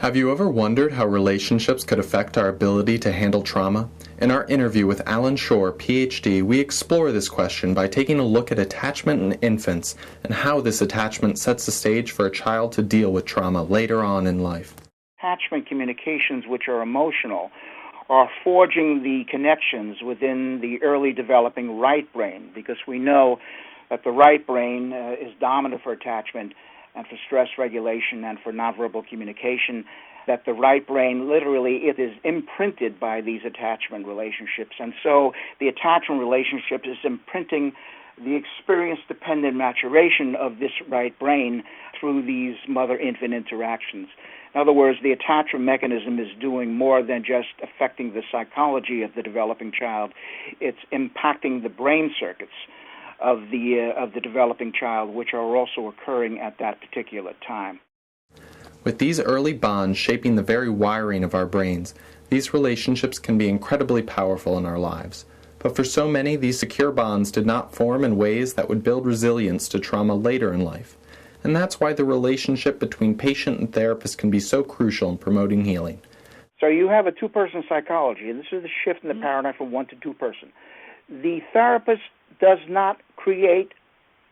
Have you ever wondered how relationships could affect our ability to handle trauma? In our interview with Allan Schore, PhD, we explore this question by taking a look at attachment in infants and how this attachment sets the stage for a child to deal with trauma later on in life. Attachment communications, which are emotional, are forging the connections within the early developing right brain, because we know that the right brain is dominant for attachment and for stress regulation and for nonverbal communication, that the right brain literally it is imprinted by these attachment relationships. And so the attachment relationship is imprinting the experience-dependent maturation of this right brain through these mother-infant interactions. In other words, the attachment mechanism is doing more than just affecting the psychology of the developing child. It's impacting the brain circuits of the developing child, which are also occurring at that particular time. With these early bonds shaping the very wiring of our brains, these relationships can be incredibly powerful in our lives. But for so many, these secure bonds did not form in ways that would build resilience to trauma later in life. And that's why the relationship between patient and therapist can be so crucial in promoting healing. So you have a two-person psychology, and this is the shift in the paradigm from one to two-person. The therapist does not create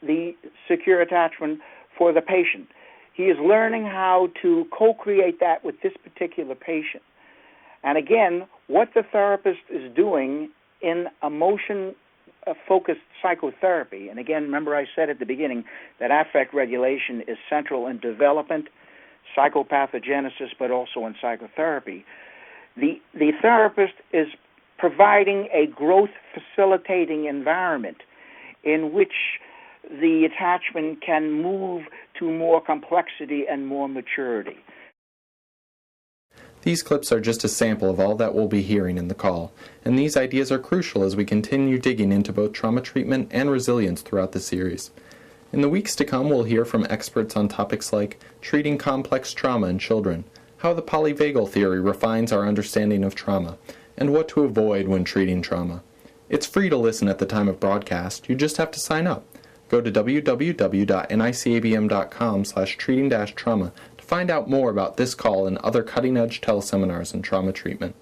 the secure attachment for the patient. He is learning how to co-create that with this particular patient. And again, what the therapist is doing in emotion-focused psychotherapy, and again, remember I said at the beginning that affect regulation is central in development, psychopathogenesis, but also in psychotherapy. The therapist is providing a growth-facilitating environment in which the attachment can move to more complexity and more maturity. These clips are just a sample of all that we'll be hearing in the call, and these ideas are crucial as we continue digging into both trauma treatment and resilience throughout the series. In the weeks to come, we'll hear from experts on topics like treating complex trauma in children, how the Polyvagal theory refines our understanding of trauma, and what to avoid when treating trauma. It's free to listen at the time of broadcast. You just have to sign up. Go to www.nicabm.com/treating-trauma to find out more about this call and other cutting-edge teleseminars in trauma treatment.